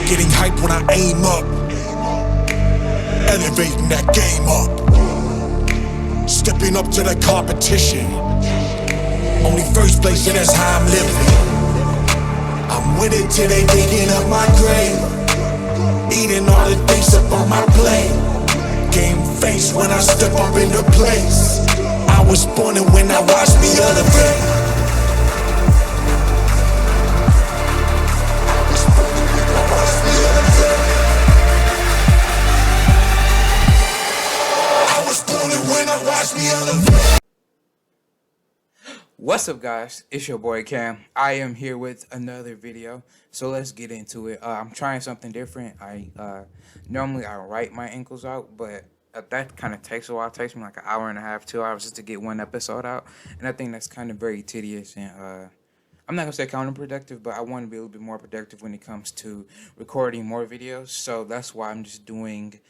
Getting hype when I aim up, elevating that game up, stepping up to the competition. Only first place, and that's how I'm living. I'm winning till they digging up my grave, eating all the things up on my plate. Game face when I step up into place. I was born and when I watch me elevate. What's up, guys? It's your boy Cam. I am here with another video, so let's get into it. I'm trying something different. Normally I write my ankles out, but that kind of takes a while. It takes me like an hour and a half, 2 hours just to get one episode out, and I think that's kind of very tedious. And I'm not gonna say counterproductive, but I want to be a little bit more productive when it comes to recording more videos. So that's why I'm just doing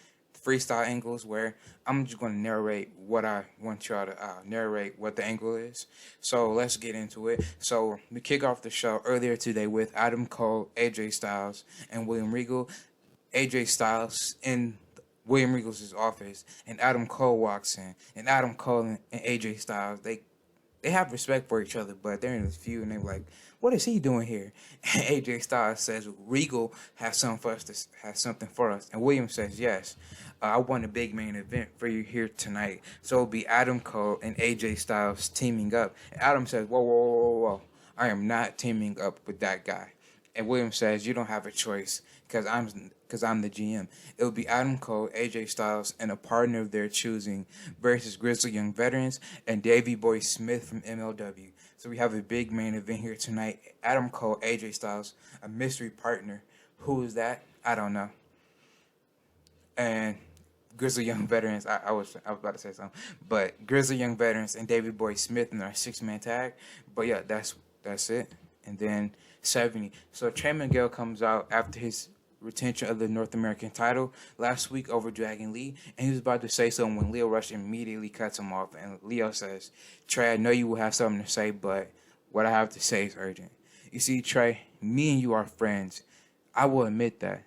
freestyle angles, where I'm just going to narrate what I want y'all to narrate what the angle is. So let's get into it. So we kick off the show earlier today with Adam Cole, AJ Styles, and William Regal. AJ Styles in William Regal's office, and Adam Cole walks in, and Adam Cole and AJ Styles, they have respect for each other, but they're in this feud, and they're like, what is he doing here? And AJ Styles says, Regal has something for us. And William says, yes, I want a big main event for you here tonight. So it'll be Adam Cole and AJ Styles teaming up. And Adam says, whoa. I am not teaming up with that guy. And William says, you don't have a choice, because I'm the GM. It'll be Adam Cole, AJ Styles, and a partner of their choosing versus Grizzly Young Veterans and Davey Boy Smith from MLW. So we have a big main event here tonight. Adam Cole, AJ Styles, a mystery partner. Who is that? I don't know. And Grizzly Young Veterans, I was about to say something, but Grizzly Young Veterans and Davey Boy Smith in our 6-man tag. But yeah, that's it. And then 70. So Trey Miguel comes out after his retention of the North American title last week over Dragon Lee, and he was about to say something when Lio Rush immediately cuts him off, and Lio says, Trey, I know you will have something to say, but what I have to say is urgent. You see, Trey, me and you are friends. I will admit that.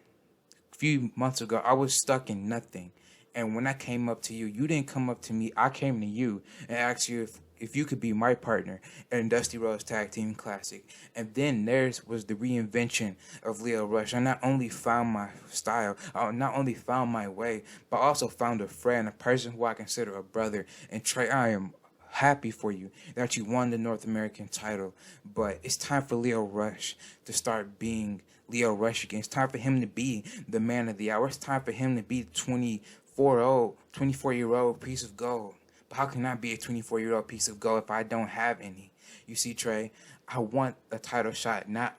A few months ago, I was stuck in nothing, and when I came up to you, you didn't come up to me. I came to you and asked you if you could be my partner in Dusty Rhodes Tag Team Classic. And then theirs was the reinvention of Lio Rush. I not only found my style, I not only found my way, but also found a friend, a person who I consider a brother. And Trey, I am happy for you that you won the North American title. But it's time for Lio Rush to start being Lio Rush again. It's time for him to be the man of the hour. It's time for him to be the 24-year-old piece of gold. But how can I be a 24-year-old piece of gold if I don't have any? You see, Trey, I want a title shot not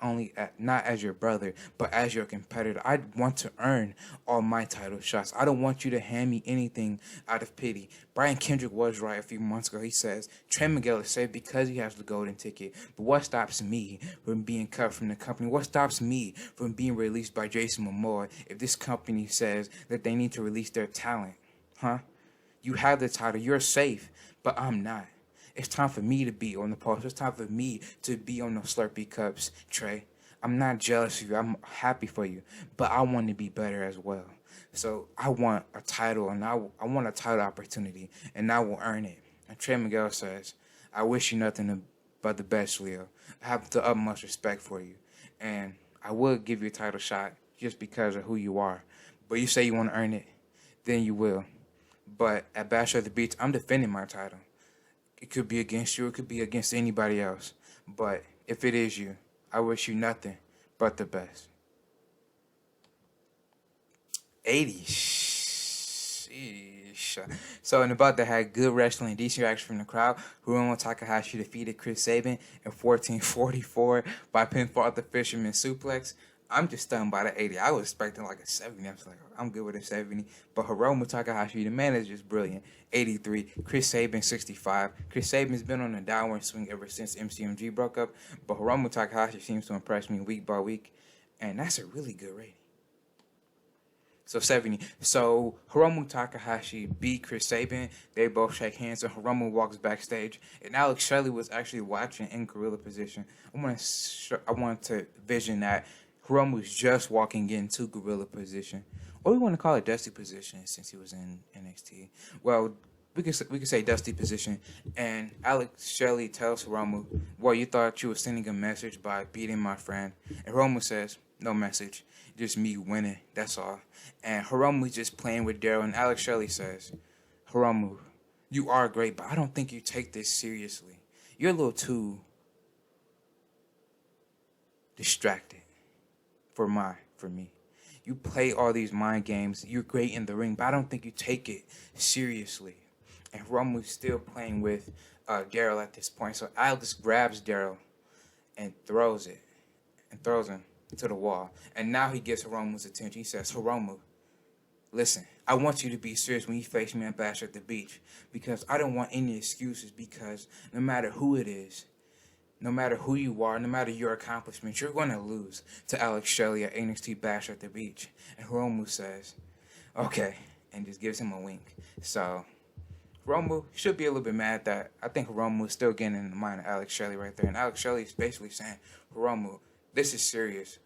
as your brother, but as your competitor. I want to earn all my title shots. I don't want you to hand me anything out of pity. Brian Kendrick was right a few months ago. He says, Trey Miguel is safe because he has the golden ticket. But what stops me from being cut from the company? What stops me from being released by Jason Momoa if this company says that they need to release their talent? Huh? You have the title. You're safe, but I'm not. It's time for me to be on the post. It's time for me to be on those Slurpee cups, Trey. I'm not jealous of you. I'm happy for you, but I want to be better as well. So I want a title, and I want a title opportunity, and I will earn it. And Trey Miguel says, I wish you nothing but the best, Leo. I have the utmost respect for you, and I will give you a title shot just because of who you are. But you say you want to earn it, then you will. But at Bash at the Beach, I'm defending my title. It could be against you. It could be against anybody else. But if it is you, I wish you nothing but the best. 80. Sheesh. So in about that had good wrestling, decent reaction from the crowd. Hiromu Takahashi defeated Chris Sabin in 14:44 by pinfall at the Fisherman Suplex. I'm just stunned by the 80. I was expecting like a 70. I was like, I'm good with a 70. But Hiromu Takahashi, the man, is just brilliant. 83. Chris Sabin, 65. Chris Sabin's been on a downward swing ever since MCMG broke up. But Hiromu Takahashi seems to impress me week by week. And that's a really good rating. So 70. So Hiromu Takahashi beat Chris Sabin. They both shake hands, and Hiromu walks backstage. And Alex Shelley was actually watching in gorilla position. I want to vision that Hiromu's just walking into gorilla position, or we want to call it dusty position since he was in NXT. Well, we could say dusty position. And Alex Shelley tells Hiromu, "Well, you thought you were sending a message by beating my friend." And Hiromu says, "No message, just me winning. That's all." And Hiromu's just playing with Daryl. And Alex Shelley says, "Hiromu, you are great, but I don't think you take this seriously. You're a little too distracted for me. You play all these mind games. You're great in the ring, but I don't think you take it seriously." And Hiromu's still playing with Daryl at this point. So Alex grabs Daryl and throws him to the wall. And now he gets Hiromu's attention. He says, "Hiromu, listen, I want you to be serious when you face me at Bash at the Beach, because I don't want any excuses, because no matter who it is, no matter who you are, no matter your accomplishments, you're going to lose to Alex Shelley at NXT Bash at the Beach." And Hiromu says, "Okay," and just gives him a wink. So Hiromu should be a little bit mad that I think Hiromu is still getting in the mind of Alex Shelley right there. And Alex Shelley is basically saying, "Hiromu, this is serious.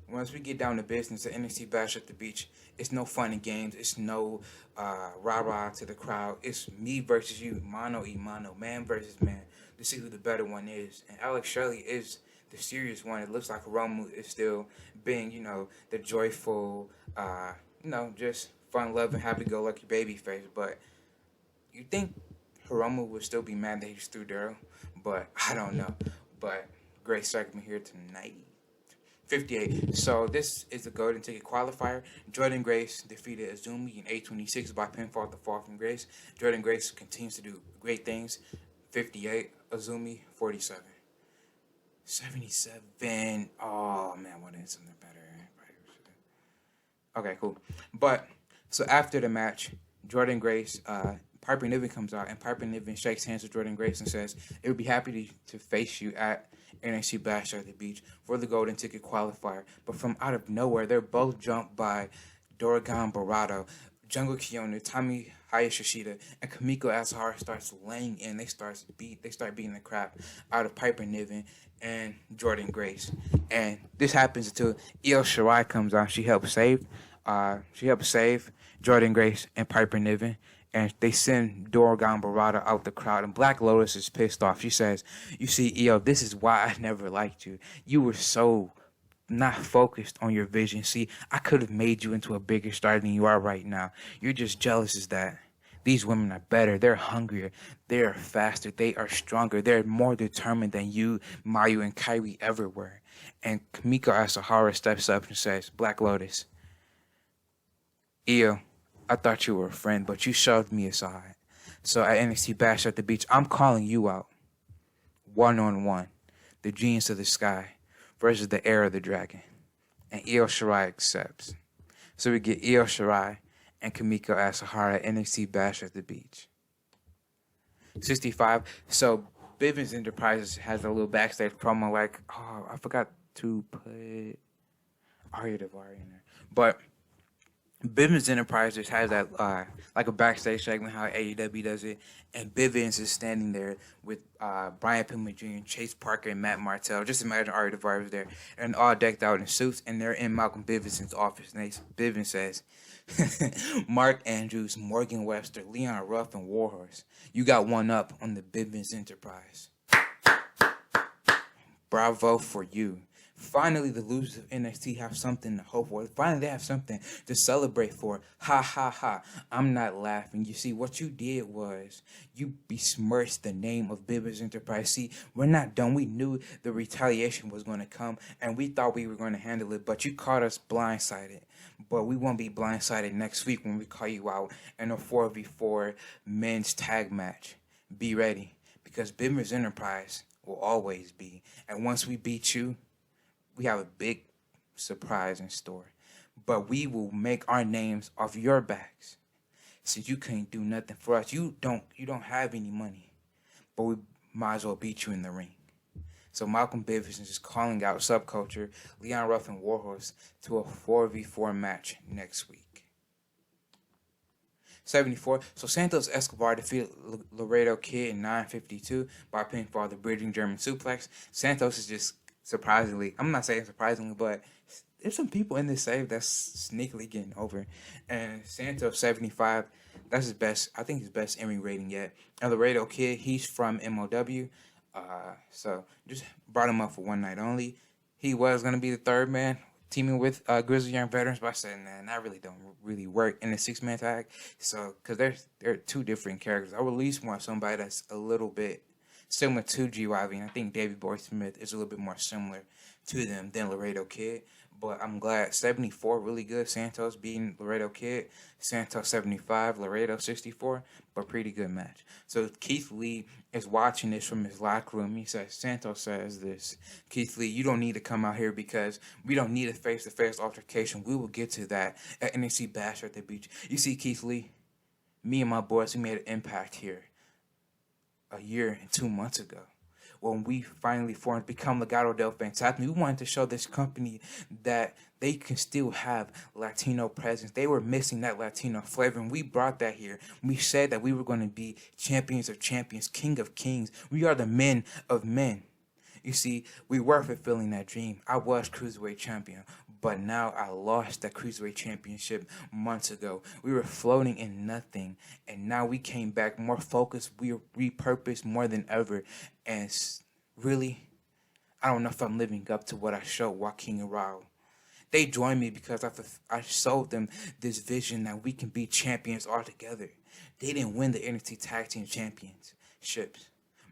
Once we get down to business at NXT Bash at the Beach, it's no fun and games. It's no rah-rah to the crowd. It's me versus you, mano y mano, man versus man, to see who the better one is." And Alex Shelley is the serious one. It looks like Hiromu is still being, the joyful, just fun-loving, happy-go-lucky baby face. But you think Hiromu would still be mad that he just threw Daryl? But I don't know. But great segment here tonight. 58. So this is the Golden Ticket qualifier. Jordynne Grace defeated Azumi in 8:26 by pinfall. The fall from Grace. Jordynne Grace continues to do great things. 58. Azumi 47. 77. Oh man, I wanted something better. Okay, cool. But so after the match, Jordynne Grace, Piper Niven comes out, and Piper Niven shakes hands with Jordynne Grace and says, "It would be happy to face you at NXT Bash at the Beach for the Golden Ticket qualifier." But from out of nowhere, they're both jumped by Dorigan Barato, Jungle Kiyono, Tami Hayashishita, and Kamiko Asahara starts laying in. They start beating the crap out of Piper Niven and Jordynne Grace. And this happens until Io Shirai comes out. She helps save Jordynne Grace and Piper Niven. And they send Dorigan Barato out the crowd. And Black Lotus is pissed off. She says, "You see, Io, this is why I never liked you. You were so not focused on your vision. See, I could have made you into a bigger star than you are right now. You're just jealous as that. These women are better. They're hungrier. They're faster. They are stronger. They're more determined than you, Mayu, and Kairi ever were." And Kamiko Asahara steps up and says, "Black Lotus, Io, I thought you were a friend, but you shoved me aside. So at NXT Bash at the Beach, I'm calling you out. 1-on-1. The Genius of the Sky versus the Heir of the Dragon." And Io Shirai accepts. So we get Io Shirai and Kamiko Asahara at NXT Bash at the Beach. 65. So Bivens Enterprises has a little backstage promo like, I forgot to put Arya Daivari in there. But Bivens Enterprises has that like a backstage segment how AEW does it, and Bivens is standing there with Brian Pillman Jr., Chase Parker, and Matt Martell. Just imagine Arya Daivari was there, and all decked out in suits, and they're in Malcolm Bivens' office. And Bivens says, "Mark Andrews, Morgan Webster, Leon Ruff, and Warhorse, you got one up on the Bivens Enterprise. Bravo for you. Finally, the losers of NXT have something to hope for. Finally, they have something to celebrate for. Ha, ha, ha. I'm not laughing. You see, what you did was you besmirched the name of Bivens Enterprise. See, we're not done. We knew the retaliation was going to come, and we thought we were going to handle it, but you caught us blindsided. But we won't be blindsided next week when we call you out in a 4v4 men's tag match. Be ready, because Bivens Enterprise will always be. And once we beat you, we have a big surprise in store. But we will make our names off your backs. Since you can't do nothing for us. You don't have any money. But we might as well beat you in the ring." So Malcolm Bivens is calling out Subculture, Leon Ruff, and Warhorse to a 4v4 match next week. 74. So Santos Escobar defeated Laredo Kid in 9:52 by pinfall, the bridging German suplex. Santos is just surprisingly, I'm not saying surprisingly, but there's some people in this save that's sneakily getting over. And Santos 75, that's his best. I think his best in-ring rating yet. And Laredo Kid, he's from MOW. So just brought him up for one night only. He was gonna be the third man, teaming with Grizzly Young Veterans, but I said, nah, that really don't really work in a 6-man tag. So, because they're two different characters, I would at least want somebody that's a little bit similar to GYV, and I think Davey Boy Smith is a little bit more similar to them than Laredo Kid. But I'm glad 74 really good. Santos beating Laredo Kid, Santos 75, Laredo 64, but pretty good match. So Keith Lee is watching this from his locker room. He says, Santos says this, Keith Lee, you don't need to come out here because we don't need a face-to-face altercation. We will get to that at NXT Bash at the Beach. You see, Keith Lee, me and my boys, we made an impact here a year and 2 months ago. When we finally formed, become Legado del Fantasma, we wanted to show this company that they can still have Latino presence. They were missing that Latino flavor, and we brought that here. We said that we were going to be champions of champions, king of kings. We are the men of men. You see, we were fulfilling that dream. I was Cruiserweight champion, but now I lost that Cruiserweight championship months ago. We were floating in nothing, and now we came back more focused. We repurposed more than ever, and really, I don't know if I'm living up to what I showed Joaquin and Raul. They joined me because I showed them this vision that we can be champions all together. They didn't win the NXT Tag Team Championships.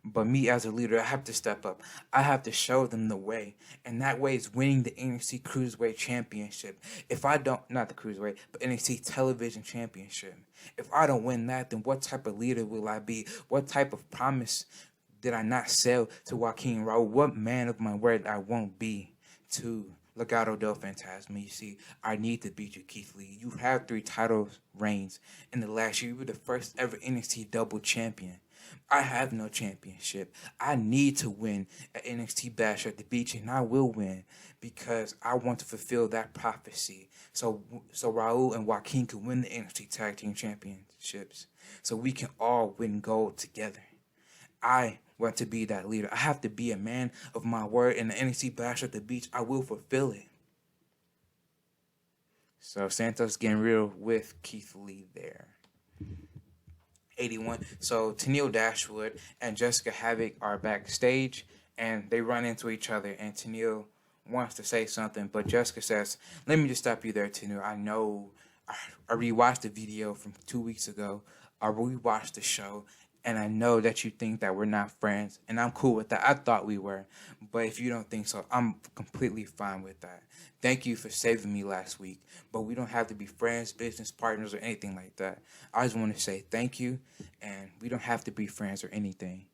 But me as a leader, I have to step up. I have to show them the way. And that way is winning the NXT Cruiserweight Championship. If I don't, not the Cruiserweight, but NXT Television Championship. If I don't win that, then what type of leader will I be? What type of promise did I not sell to Joaquin Raul? What man of my word I won't be to Legado del Fantasma? You see, I need to beat you, Keith Lee. You have 3 title reigns in the last year. You were the first ever NXT double champion. I have no championship. I need to win at NXT Bash at the Beach, and I will win because I want to fulfill that prophecy. So Raul and Joaquin can win the NXT Tag Team Championships, so we can all win gold together. I want to be that leader. I have to be a man of my word. In the NXT Bash at the Beach, I will fulfill it. So Santos getting real with Keith Lee there. 81. So Tennille Dashwood and Jessica Havoc are backstage, and they run into each other, and Tennille wants to say something, but Jessica says, let me just stop you there, Tennille. I know I rewatched the video from 2 weeks ago. I rewatched the show, and I know that you think that we're not friends, and I'm cool with that. I thought we were, but if you don't think so, I'm completely fine with that. Thank you for saving me last week, but we don't have to be friends, business partners, or anything like that. I just want to say thank you, and we don't have to be friends or anything.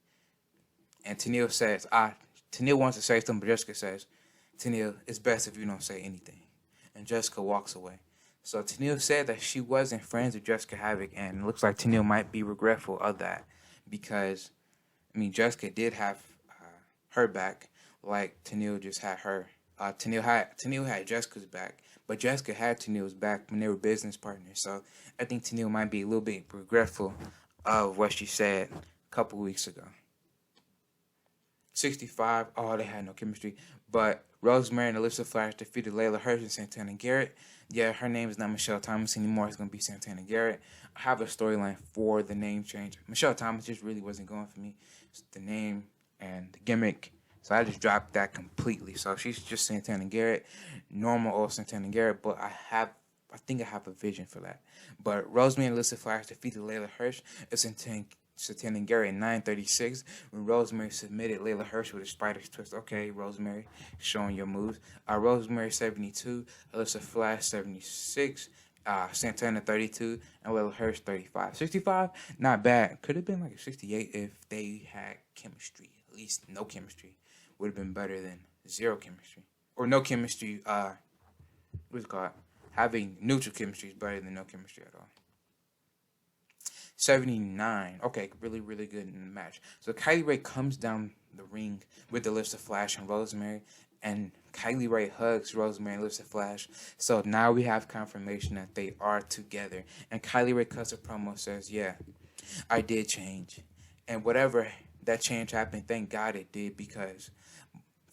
And Tennille says, Tennille wants to say something, but Jessica says, Tennille, it's best if you don't say anything. And Jessica walks away. So Tennille said that she wasn't friends with Jessica Havoc, and it looks like Tennille might be regretful of that because, I mean, Jessica did have her back like Tennille just had her. Tennille had Jessica's back, but Jessica had Tennille's back when they were business partners. So I think Tennille might be a little bit regretful of what she said a couple weeks ago. 65, oh, they had no chemistry. But Rosemary and Alyssa Flash defeated Layla Hirsch and Santana Garrett. Yeah, her name is not Michelle Thomas anymore. It's going to be Santana Garrett. I have a storyline for the name change. Michelle Thomas just really wasn't going for me. It's the name and the gimmick. So I just dropped that completely. So she's just Santana Garrett, normal old Santana Garrett, but I think I have a vision for that. But Rosemary and Alyssa Flash defeated Layla Hirsch and Santana Garrett in 9:36 when Rosemary submitted Layla Hirsch with a spider's twist. Okay, Rosemary, showing your moves. Rosemary 72, Alyssa Flash 76, Santana 32, and Layla Hirsch 35. 65, not bad. Could have been like a 68 if they had chemistry. At least no chemistry would have been better than zero chemistry. Or no chemistry, what's it called? Having neutral chemistry is better than no chemistry at all. 79. Okay, really, really good in the match. So Kylie Ray comes down the ring with Alyssa Flash and Rosemary, and Kylie Ray hugs Rosemary and Alyssa Flash. So now we have confirmation that they are together. And Kylie Ray cuts a promo, says, yeah, I did change. And whatever that change happened, thank God it did, because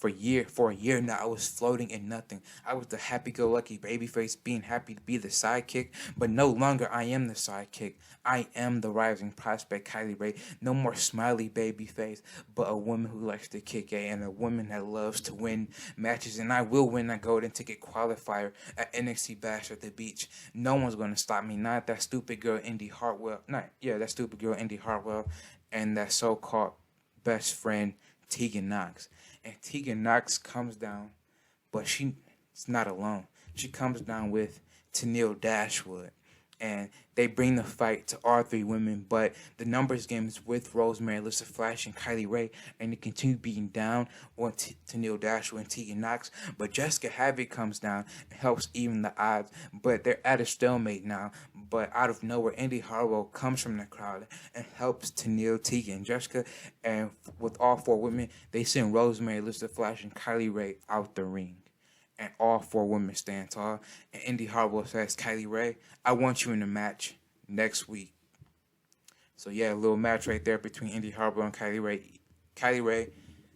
For a year now, I was floating in nothing. I was the happy-go-lucky babyface, being happy to be the sidekick, but no longer I am the sidekick. I am the rising prospect, Kylie Ray. No more smiley babyface, but a woman who likes to kick and a woman that loves to win matches. And I will win that golden ticket qualifier at NXT Bash at the Beach. No one's gonna stop me. Not that stupid girl Indy Hartwell. That stupid girl Indy Hartwell, and that so-called best friend Tegan Knox. And Tegan Knox comes down, but she's not alone. She comes down with TEW Dashwood. And they bring the fight to all three women, but the numbers game is with Rosemary, Alyssa Flash, and Kylie Ray, and they continue beating down on TEW Dashwood and Tegan Knox. But Jessica Havoc comes down and helps even the odds, but they're at a stalemate now. But out of nowhere, Indy Hartwell comes from the crowd and helps TEW, Tegan, and Jessica. And with all four women, they send Rosemary, Alyssa Flash, and Kylie Ray out the ring. And all four women stand tall. And Indy Hartwell says, Kylie Ray, I want you in a match next week. So yeah, a little match right there between Indy Hartwell and Kylie Ray. Kylie Ray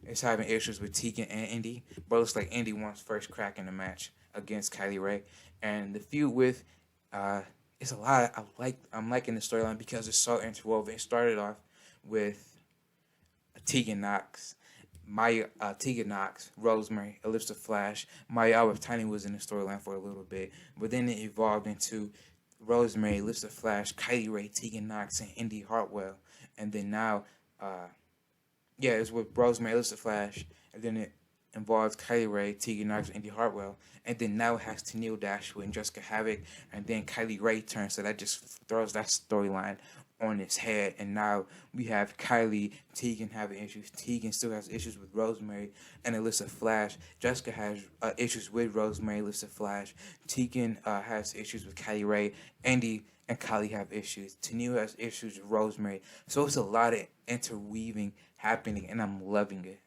is having issues with Tegan and Indy, but it looks like Indy wants first crack in the match against Kylie Ray. And the feud with it's a lot. I'm liking the storyline because it's so interwoven. It started off with Tegan Knox. Tegan Knox, Rosemary, Alyssa Flash, Maya with Tiny was in the storyline for a little bit, but then it evolved into Rosemary, Alyssa Flash, Kylie Ray, Tegan Knox, and Indy Hartwell, and then now, it's with Rosemary, Alyssa Flash, and then it involves Kylie Ray, Tegan Knox, and Indy Hartwell, and then now it has TEW Dashwood and Jessica Havoc, and then Kylie Ray turns, so that just throws that storyline on its head. And now we have Kylie, Tegan having issues. Tegan still has issues with Rosemary and Alyssa Flash. Jessica has issues with Rosemary, Alyssa Flash. Tegan has issues with Kylie Ray. Andy and Kylie have issues. TEW has issues with Rosemary. So it's a lot of interweaving happening, and I'm loving it.